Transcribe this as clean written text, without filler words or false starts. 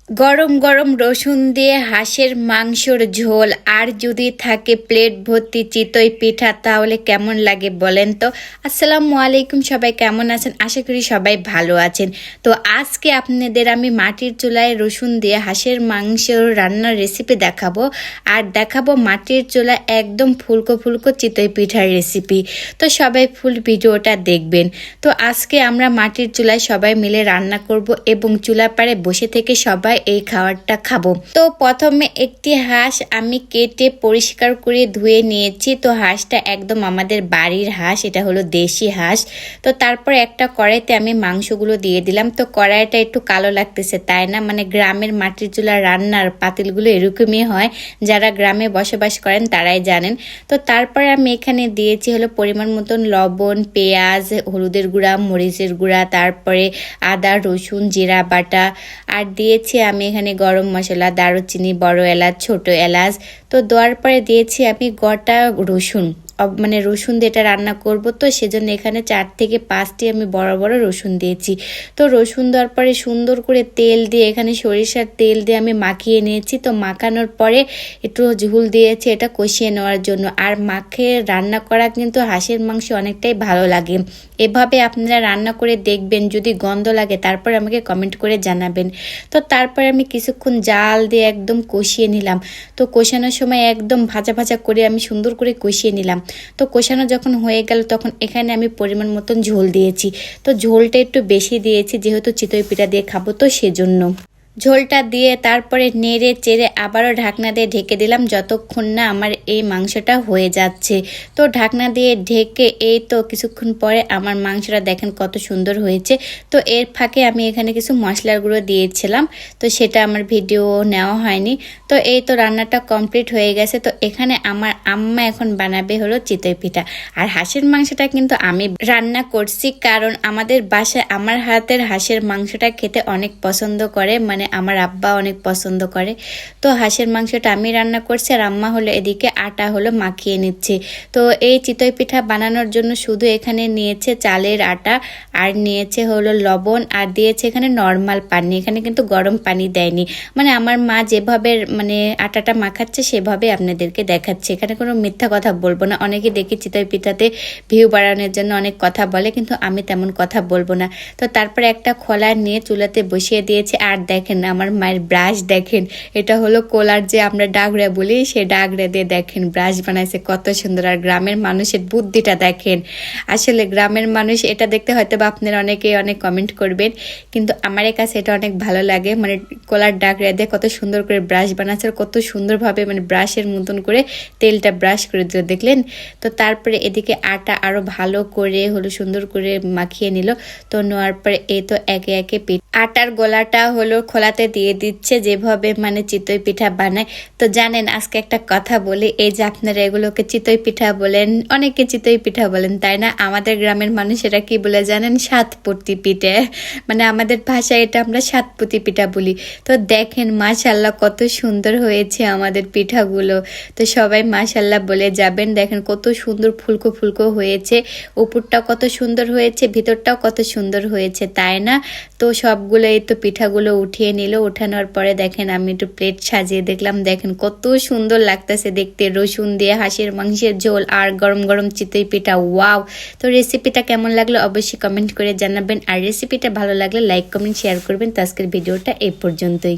গরম গরম রসুন দিয়ে হাঁসের মাংসর ঝোল আর যদি থাকে প্লেট ভর্তি চিতই পিঠা তাহলে কেমন লাগে বলেন তো। আসসালামু আলাইকুম, সবাই কেমন আছেন? আশা করি সবাই ভালো আছেন। তো আজকে আপনাদের আমি মাটির চুলায় রসুন দিয়ে হাঁসের মাংস রান্নার রেসিপি দেখাবো, আর দেখাবো মাটির চুলায় একদম ফুলকো ফুলকো চিতই পিঠার রেসিপি। তো সবাই ফুল ভিডিওটা দেখবেন। তো আজকে আমরা মাটির চুলায় সবাই মিলে রান্না করব এবং চুলার পাড়ে বসে থেকে সবাই এই খাবারটা খাবো। তো প্রথমে একটি হাঁস আমি কেটে পরিষ্কার করে ধুয়ে নিয়েছি। তো হাঁসটা একদম আমাদের বাড়ির হাঁস, এটা হলো দেশি হাঁস। তো তারপর একটা কড়াইতে আমি মাংসগুলো দিয়ে দিলাম। তো কড়াইটা একটু কালো লাগতেছে, তাই না? মানে গ্রামের মাটির চুলার রান্নার পাতিলগুলো এরকমই হয়, যারা গ্রামে বসবাস করেন তারাই জানেন। তো তারপরে আমি এখানে দিয়েছি হলো পরিমাণ মতন লবণ, পেঁয়াজ, হলুদের গুঁড়া, মরিচের গুঁড়া, তারপরে আদা, রসুন, জিরা বাটা, আর দিয়েছি আমি এখানে গরম মশলা, দারুচিনি, বড় এলাচ, ছোট এলাচ। তো দেওয়ার পরে দিয়েছি আমি গোটা রসুন, মানে রসুন দিয়ে এটা রান্না করব, তো সেজন্য এখানে 4 থেকে 5টি আমি বড় বড় রসুন দিয়েছি। তো রসুন দেওয়ার পরে সুন্দর করে তেল দিয়ে, এখানে সরিষার তেল দিয়ে আমি মাখিয়ে নিয়েছি। তো মাখানোর পরে একটু ঝোল দিয়েছি এটা কষিয়ে নেওয়ার জন্য। আর মাখিয়ে রান্না করা কিন্তু হাঁসের মাংস অনেকটাই ভালো লাগে। এভাবে আপনারা রান্না করে দেখবেন, যদি গন্ধ লাগে তারপর আমাকে কমেন্ট করে জানাবেন। তো তারপরে আমি কিছুক্ষণ জাল দিয়ে একদম কষিয়ে নিলাম। তো কষানোর সময় একদম ভাজা ভাজা করে আমি সুন্দর করে কষিয়ে নিলাম। তো কষানো যখন হয়ে গেল তখন এখানে আমি পরিমাণ মতন ঝোল দিয়েছি। তো ঝোলটা একটু বেশি দিয়েছি, যেহেতু চিতই পিঠা দিয়ে খাবো তো সেজন্য। ঝোলটা দিয়ে তারপরে নেড়ে চেড়ে আবারও ঢাকনা দিয়ে ঢেকে দিলাম, যতক্ষণ না আমার এই মাংসটা হয়ে যাচ্ছে। তো ঢাকনা দিয়ে ঢেকে এই তো কিছুক্ষণ পরে আমার মাংসটা দেখেন কত সুন্দর হয়েছে। তো এর ফাঁকে আমি এখানে কিছু মশলার গুঁড়ো দিয়েছিলাম, তো সেটা আমার ভিডিও নেওয়া হয়নি। তো এই তো রান্নাটা কমপ্লিট হয়ে গেছে। তো এখানে আমার আম্মা এখন বানাবে হলো চিতই পিঠা। আর হাঁসের মাংসটা কিন্তু আমি রান্না করছি, কারণ আমাদের বাসায় আমার হাতের হাঁসের মাংসটা খেতে অনেক পছন্দ করে, মানে আমার আব্বা অনেক পছন্দ করে। তো হাঁসের মাংসটা আমি রান্না করছি, আর আম্মা হলো এদিকে আটা হলো মাখিয়ে নিচ্ছে। তো এই চিতই পিঠা বানানোর জন্য শুধু এখানে নিয়েছে চালের আটা, আর নিয়েছে হলো লবণ, আর দিয়েছে এখানে নর্মাল পানি, এখানে কিন্তু গরম পানি দেয়নি। মানে আমার মা যেভাবে মানে আটাটা মাখাচ্ছে সেভাবে আপনাদেরকে দেখাচ্ছে, এখানে কোনো মিথ্যা কথা বলবো না। অনেকে দেখি চিতই পিঠাতে ভিউ বাড়ানোর জন্য অনেক কথা বলে, কিন্তু আমি তেমন কথা বলবো না। তো তারপরে একটা খোলা নিয়ে চুলাতে বসিয়ে দিয়েছে। আর দেখেন আমার মায়ের ব্রাশ দেখেন, এটা হলো কোলার যে আমরা ডাগড়া বলি, সে ডাগড়া দিয়ে দেখেন ব্রাশ বানাইছে, কত সুন্দর। আর গ্রামের মানুষের বুদ্ধিটা দেখেন। আসলে গ্রামের মানুষ এটা দেখতে হয়তো বা আপনারা অনেকে অনেক কমেন্ট করবেন, কিন্তু আমার কাছে এটা অনেক ভালো লাগে। মানে কোলার ডাগড়া দিয়ে কত সুন্দর করে ব্রাশ বানাচ্ছে, আর কত সুন্দরভাবে মানে ব্রাশের মতন করে তেলটা ব্রাশ করে দিল, দেখলেন? তো তারপরে এদিকে আটা আরো ভালো করে হলো সুন্দর করে মাখিয়ে নিল। তো নেওয়ার পরে এই তো একে একে আটার গোলাটা হলো খোলাতে দিয়ে দিচ্ছে, যেভাবে মানে চিতই পিঠা বানায়। তো জানেন আজকে একটা কথা বলি, এই যে আপনারা এগুলোকে চিতই পিঠা বলেন, অনেকে চিতই পিঠা বলেন, তাই না? আমাদের গ্রামের মানুষেরা কি বলে জানেন? সাতপতি পিঠে, মানে আমাদের ভাষায় এটা আমরা সাতপতি পিঠা বলি। তো দেখেন মাশাল্লাহ কত সুন্দর হয়েছে আমাদের পিঠাগুলো। তো সবাই মাশাল্লাহ বলে যাবেন। দেখেন কত সুন্দর ফুলকো ফুলকো হয়েছে, উপরটা কত সুন্দর হয়েছে, ভিতরটাও কত সুন্দর হয়েছে, তাই না? তো সবগুলো এই তো পিঠাগুলো উঠিয়ে নিল। উঠানোর পরে দেখেন আমি একটু প্লেট সাজিয়ে দেখলাম, দেখেন কত সুন্দর লাগতেছে দেখতে, রসুন দিয়ে হাঁসের মাংসের ঝোল আর গরম গরম চিতই পিঠা। ওয়াও! তো রেসিপিটা কেমন লাগলো অবশ্যই কমেন্ট করে জানাবেন, আর রেসিপিটা ভালো লাগলে লাইক কমেন্ট শেয়ার করবেন। তো আজকের ভিডিওটা এই পর্যন্তই।